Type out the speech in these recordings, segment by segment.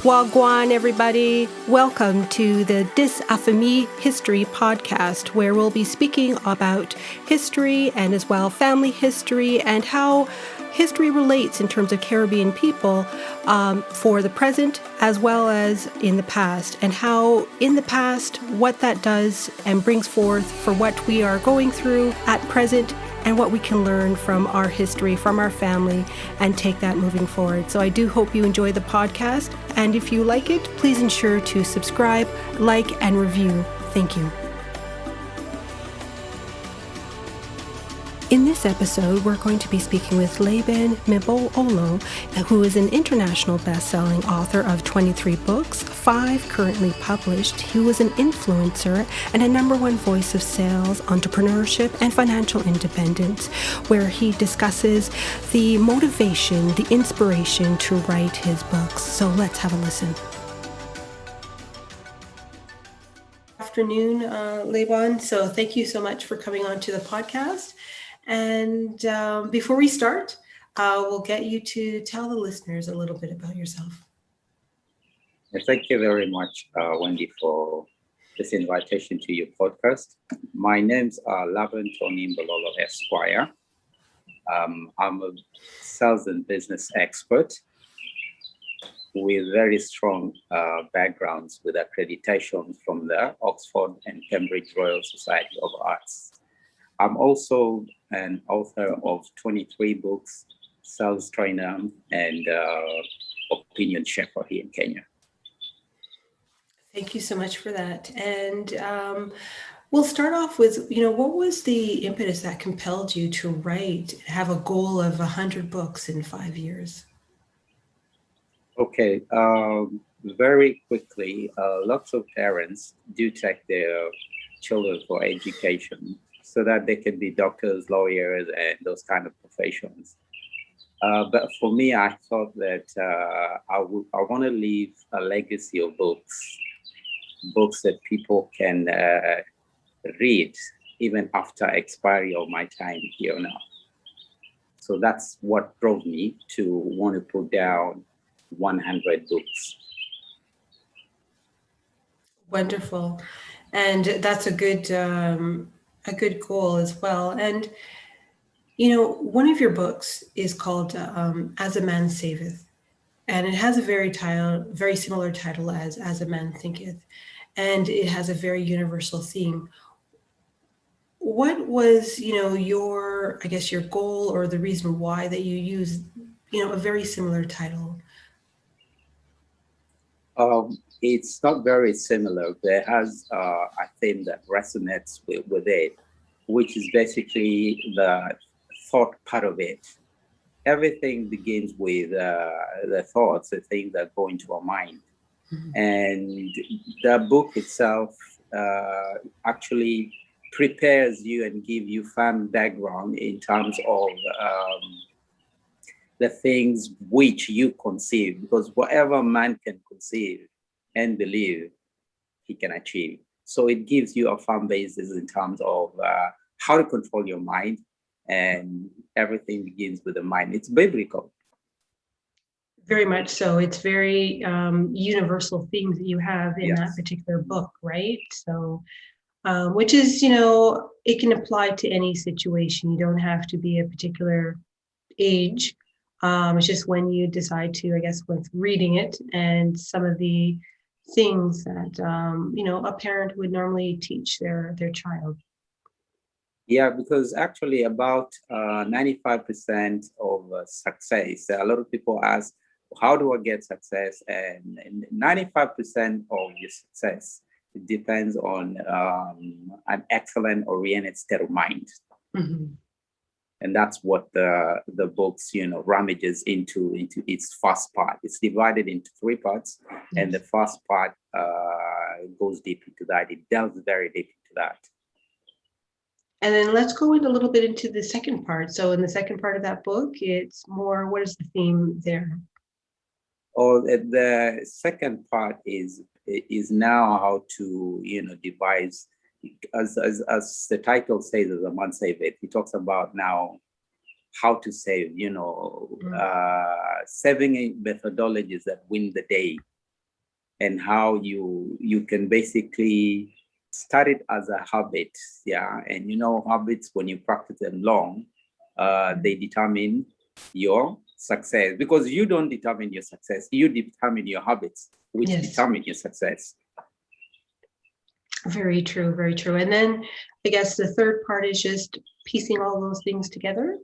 Wagwan, everybody. Welcome to the Dis Affamie History podcast, where we'll be speaking about history and as well family history and how history relates in terms of Caribbean people for the present as well as in the past, and how in the past, what that does and brings forth for what we are going through at present and what we can learn from our history, from our family, and take that moving forward. So I do hope you enjoy the podcast. And if you like it, please ensure to subscribe, like, and review. Thank you. In this episode, we're going to be speaking with Laban M'mbololo, who is an international best-selling author of 23 books, 5 currently published. He was an influencer and a #1 voice of sales, entrepreneurship, and financial independence, where he discusses the motivation, the inspiration to write his books. So let's have a listen. Afternoon, Laban. So thank you so much for coming on to the podcast. And before we start, we'll get you to tell the listeners a little bit about yourself. Thank you very much, Wendy, for this invitation to your podcast. My name's Laban T M'mbololo, Esquire. I'm a sales and business expert with very strong backgrounds with accreditation from the Oxford and Cambridge Royal Society of Arts. I'm also an author of 23 books, sales trainer, and opinion shaper here in Kenya. Thank you so much for that. And we'll start off with, what was the impetus that compelled you to write, have a goal of 100 books in 5 years? Okay, very quickly, lots of parents do take their children for education, so that they can be doctors, lawyers, and those kind of professions. But for me, I thought that I want to leave a legacy of books that people can read even after expiry of my time here now. So that's what drove me to want to put down 100 books. Wonderful. And that's a good goal as well. And, one of your books is called As a Man Saveth, and it has a very similar title as a Man Thinketh, and it has a very universal theme. What was, your goal or the reason why that you used, a very similar title? It's not very similar. There has a theme that resonates with it, which is basically the thought part of it. Everything begins with the thoughts, the things that go into our mind. Mm-hmm. And the book itself actually prepares you and gives you firm background in terms of the things which you conceive, because whatever man can conceive and believe, he can achieve. So it gives you a firm basis in terms of how to control your mind, and everything begins with the mind. It's biblical. Very much so. It's very universal themes that you have in that particular book, right? So, which is, it can apply to any situation. You don't have to be a particular age. It's just when you decide to, with reading it and some of the things that, a parent would normally teach their child. Yeah, because actually about 95% of success, a lot of people ask, how do I get success? And 95% of your success, it depends on an excellent oriented state of mind. Mm-hmm. And that's what the books, ramages into its first part. It's divided into 3 parts, and the first part goes deep into that. It delves very deep into that. And then let's go in a little bit into the second part. So in the second part of that book, it's more, what is the theme there? Oh, the second part is now how to, devise, as the title says, as a Man Saveth. He talks about now how to save, saving methodologies that win the day. and how you can basically start it as a habit. Yeah. And habits, when you practice them long, they determine your success, because you don't determine your success, you determine your habits, which determine your success. Very true, very true. And then I guess the third part is just piecing all those things together.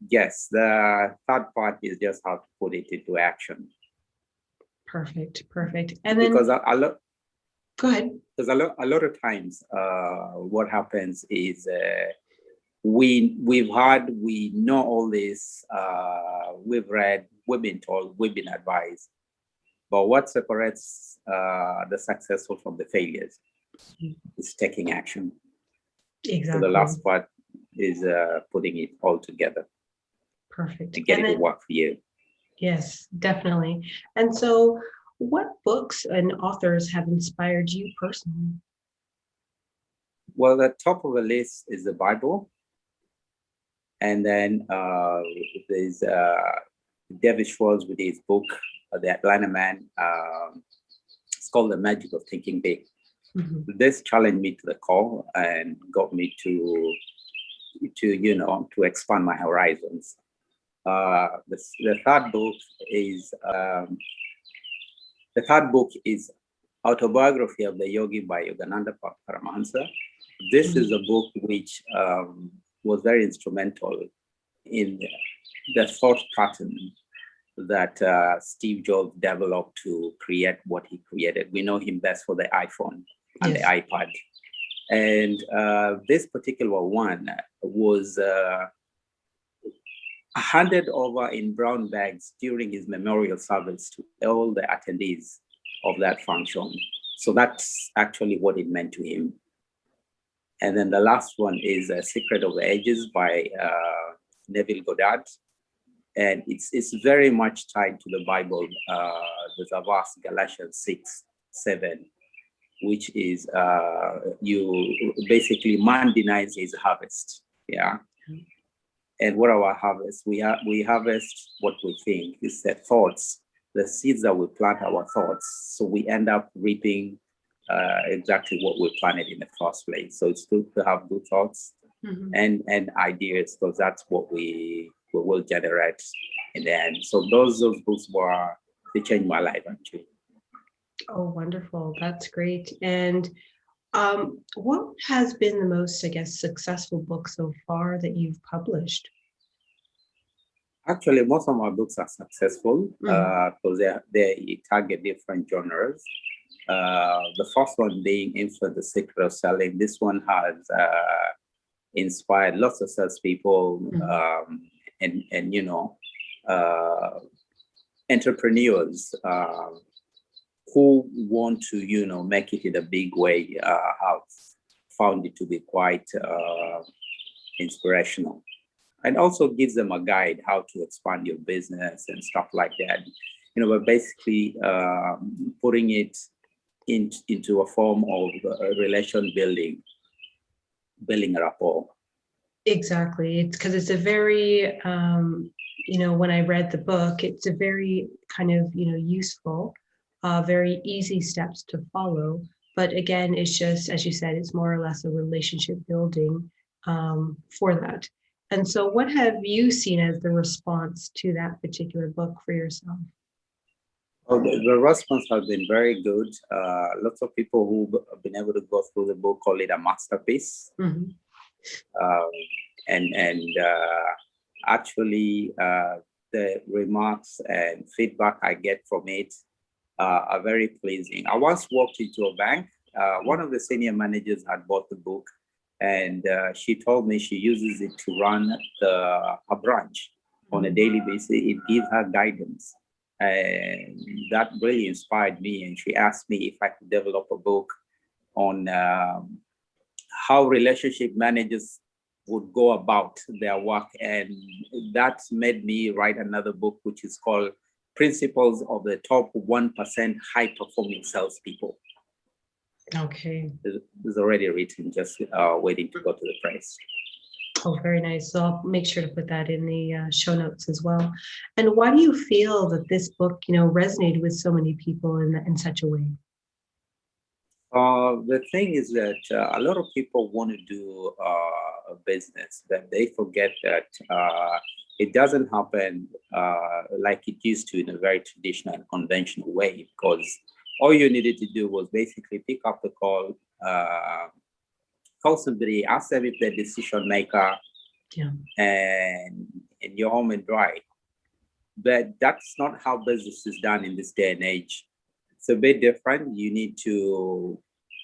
Yes, the third part is just how to put it into action. Perfect. And then because a lot go ahead. Because a lot of times what happens is we know all this, we've read, we've been told, we've been advised, but what separates the successful from the failures is taking action. Exactly. So the last part is putting it all together. Perfect. To get it to work for you. Yes, definitely. And so what books and authors have inspired you personally? Well, the top of the list is the Bible. And then there's David Schwartz with his book, The Atlanta Man. It's called The Magic of Thinking Big. Mm-hmm. This challenged me to the core and got me to expand my horizons. The third book is Autobiography of the Yogi by Yogananda Paramahansa. This is a book which was very instrumental in the thought pattern that Steve Jobs developed to create what he created. We know him best for the iPhone and the iPad. And this particular one was handed over in brown bags during his memorial service to all the attendees of that function. So that's actually what it meant to him. And then the last one is Secret of the Ages by Neville Goddard. And it's very much tied to the Bible. There's a verse, Galatians 6:7, which is you basically, man denies his harvest. Yeah. And what our harvest? We harvest what we think. It's the thoughts, the seeds that we plant, our thoughts. So we end up reaping exactly what we planted in the first place. So it's good to have good thoughts and ideas, because that's what we will generate in the end. So those books they changed my life, actually. Oh, wonderful. That's great. And what has been the most, I guess, successful book so far that you've published? Actually, most of my books are successful because they target different genres. The first one being Influence, the Secret of Selling. This one has inspired lots of salespeople and entrepreneurs who want to, make it in a big way, have found it to be quite inspirational. And also gives them a guide how to expand your business and stuff like that. But basically putting it into a form of relation building rapport. Exactly. It's because it's a very, when I read the book, it's a very kind of, useful, very easy steps to follow. But again, it's just, as you said, it's more or less a relationship building for that. And so what have you seen as the response to that particular book for yourself? Oh, the response has been very good. Lots of people who've been able to go through the book call it a masterpiece. Mm-hmm. Actually, the remarks and feedback I get from it are very pleasing. I once walked into a bank. One of the senior managers had bought the book, and she told me she uses it to run her branch on a daily basis. It gives her guidance. And that really inspired me. And she asked me if I could develop a book on how relationship managers would go about their work. And that made me write another book, which is called Principles of the Top 1% High Performing Salespeople. Okay. It's already written, just waiting to go to the press. Oh, very nice. So I'll make sure to put that in the show notes as well. And why do you feel that this book, resonated with so many people in such a way? The thing is that a lot of people want to do a business, but they forget that it doesn't happen like it used to in a very traditional and conventional way, because all you needed to do was basically pick up the call, call somebody, ask them if they're the decision maker, and you're home and dry. But that's not how business is done in this day and age. It's a bit different. You need to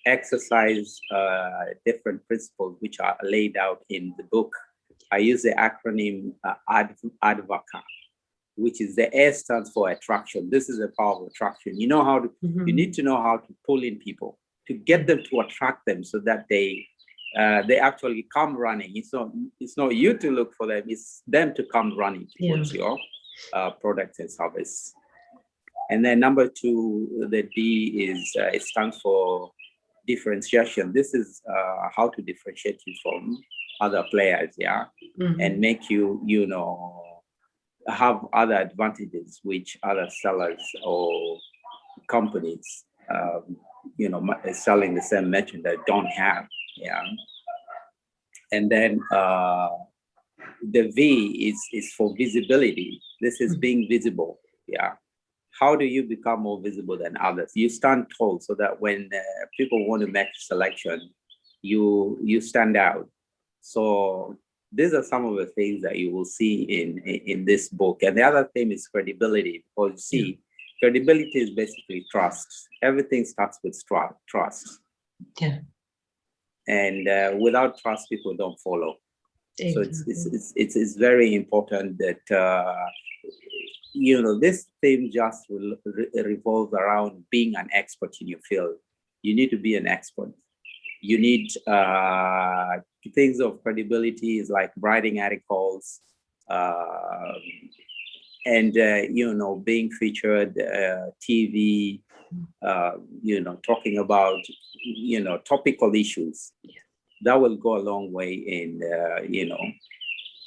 exercise different principles which are laid out in the book. I use the acronym ADVACA, which is the A stands for attraction. This is the power of attraction. You know how to, you need to know how to pull in people, to get them to attract them so that they actually come running. It's not you to look for them, it's them to come running towards your product and service. And then number two, the D is, it stands for differentiation. This is how to differentiate you from other players, and make you, have other advantages which other sellers or companies, selling the same merchandise don't have, And then the V is for visibility. This is being visible, How do you become more visible than others? You stand tall so that when people want to make a selection, you stand out. So these are some of the things that you will see in this book. And the other thing is credibility, because you see, credibility is basically trust. Everything starts with trust. And without trust, people don't follow. Exactly. So it's very important that this theme just revolves around being an expert in your field. You need to be an expert. You need things of credibility is like writing articles, and being featured, TV, talking about topical issues. That will go a long way in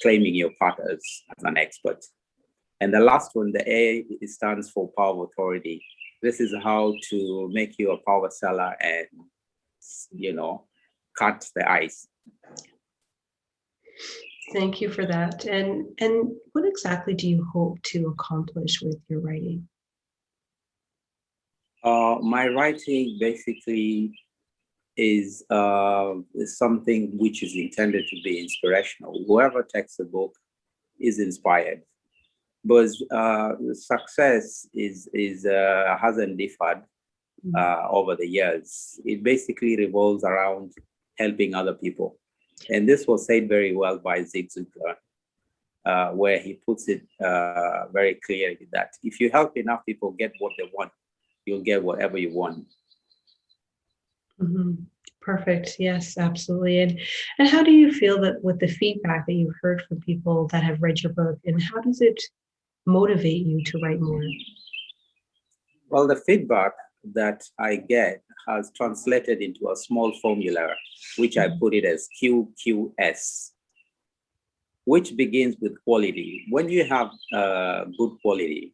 claiming your part as an expert. And the last one, the A, it stands for power of authority. This is how to make you a power seller and, cut the ice. Thank you for that. And what exactly do you hope to accomplish with your writing? My writing basically is something which is intended to be inspirational. Whoever takes the book is inspired. But success hasn't differed over the years. It basically revolves around helping other people. And this was said very well by Zig Ziglar, where he puts it very clearly that if you help enough people get what they want, you'll get whatever you want. Perfect. Yes, absolutely. And how do you feel that with the feedback that you've heard from people that have read your book, and how does it motivate you to write more? Well, the feedback that I get has translated into a small formula, which I put it as QQS, which begins with quality. When you have good quality,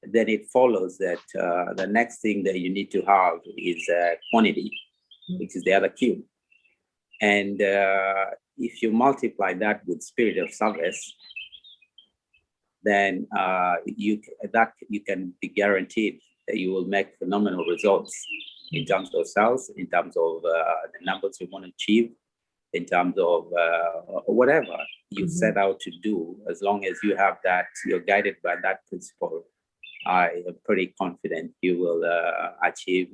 then it follows that the next thing that you need to have is quantity, which is the other Q. And if you multiply that with spirit of service, then you can be guaranteed that you will make phenomenal results in terms of sales, in terms of the numbers you want to achieve, in terms of whatever you set out to do. As long as you have that, you're guided by that principle, I am pretty confident you will achieve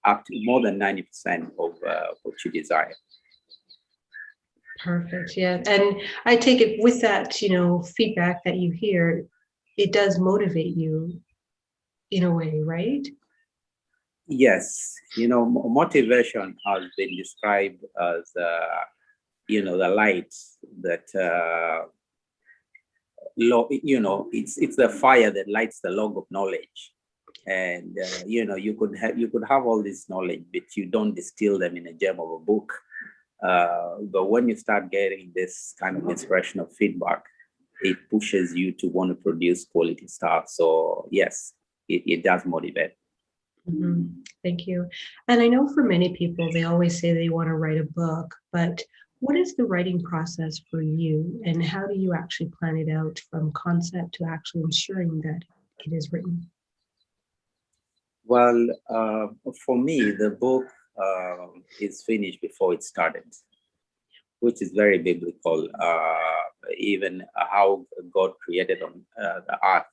up to more than 90% of what you desire. Perfect. Yeah. And I take it with that, feedback that you hear, it does motivate you in a way, right? Yes. Motivation has been described as, the light that, it's the fire that lights the log of knowledge. And, you could have all this knowledge, but you don't distill them in a gem of a book. But when you start getting this kind of inspirational feedback, it pushes you to want to produce quality stuff. So yes, it does motivate. Thank you. And I know for many people, they always say they want to write a book, but what is the writing process for you, and how do you actually plan it out from concept to actually ensuring that it is written? Well, for me, the book is finished before it started, which is very biblical. Even how God created on the earth,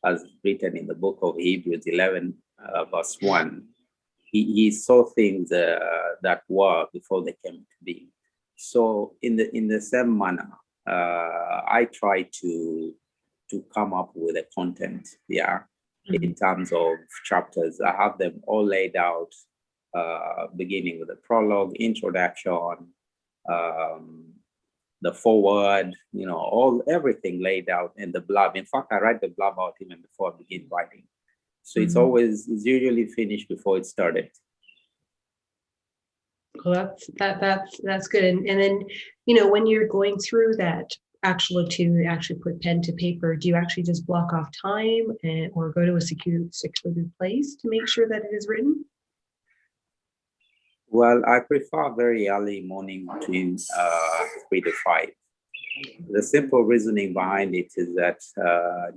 as written in the book of Hebrews 11, verse 1. He saw things that were before they came to be. So in the same manner, I try to come up with a content, in terms of chapters. I have them all laid out, beginning with the prologue, introduction, the forward, everything laid out in the blurb. In fact, I write the blurb out even before I begin writing. So it's usually finished before it started. Well, that's good. And then, when you're going through that to actually put pen to paper, do you actually just block off time or go to a secluded place to make sure that it is written? Well, I prefer very early morning between 3 to 5. The simple reasoning behind it is that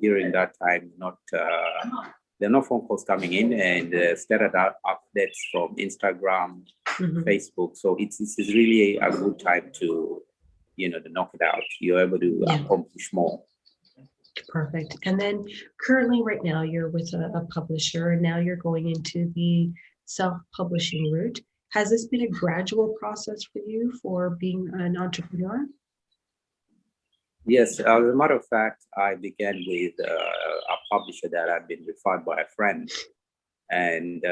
during that time, there are no phone calls coming in, and status updates from Instagram, Facebook. So it's really a good time to knock it out. You're able to accomplish more. Perfect. And then currently, right now, you're with a publisher, and now you're going into the self-publishing route. Has this been a gradual process for you for being an entrepreneur? Yes, as a matter of fact, I began with a publisher that had been referred by a friend. And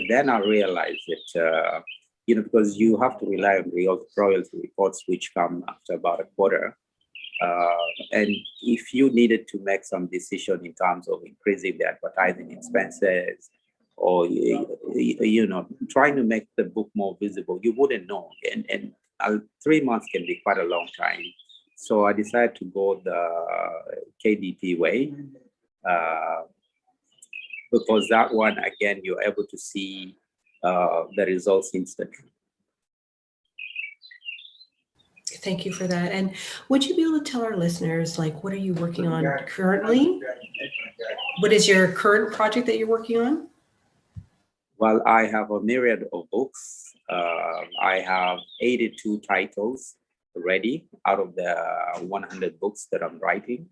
then I realized that, because you have to rely on royalty reports, which come after about a quarter. And if you needed to make some decision in terms of increasing the advertising expenses, or trying to make the book more visible, you wouldn't know. And 3 months can be quite a long time. So I decided to go the KDP way, because that one, again, you're able to see the results instantly. Thank you for that. And would you be able to tell our listeners, what are you working on currently? What is your current project that you're working on? Well, I have a myriad of books. I have 82 titles ready out of the 100 books that I'm writing.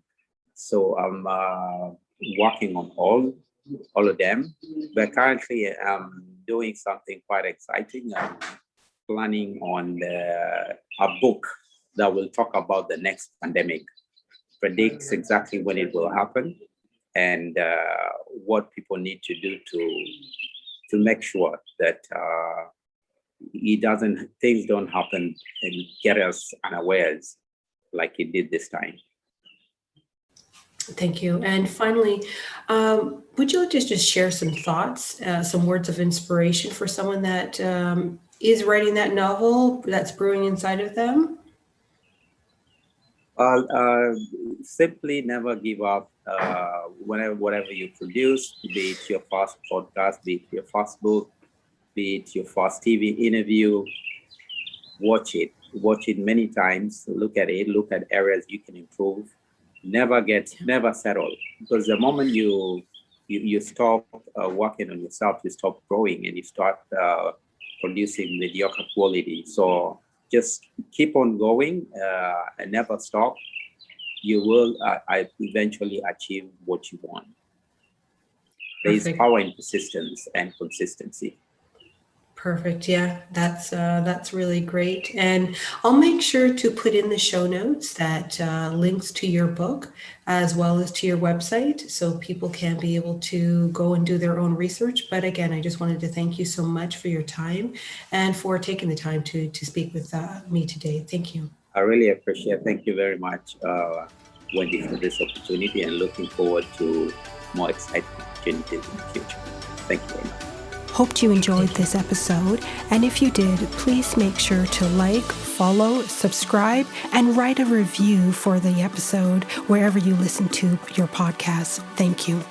So I'm working on all of them. But currently I'm doing something quite exciting. I'm planning on a book that will talk about the next pandemic, predicts exactly when it will happen, and what people need to do to make sure that things don't happen and get us unawares like it did this time. Thank you. And finally, would you just share some thoughts, some words of inspiration for someone that is writing that novel that's brewing inside of them? Simply never give up. Whatever you produce, be it your first podcast, be it your first book, be it your first TV interview, watch it many times, look at areas you can improve. Never settle, because the moment you stop working on yourself, you stop growing and you start producing mediocre quality. So just keep on going and never stop. You will eventually achieve what you want. There is power in persistence and consistency. Perfect. Yeah, that's really great. And I'll make sure to put in the show notes that links to your book as well as to your website, so people can be able to go and do their own research. But again, I just wanted to thank you so much for your time and for taking the time to speak with me today. Thank you. I really appreciate it. Thank you very much, Wendy, for this opportunity, and looking forward to more exciting opportunities in the future. Thank you very much. Hoped you enjoyed this episode, and if you did, please make sure to like, follow, subscribe, and write a review for the episode wherever you listen to your podcast. Thank you.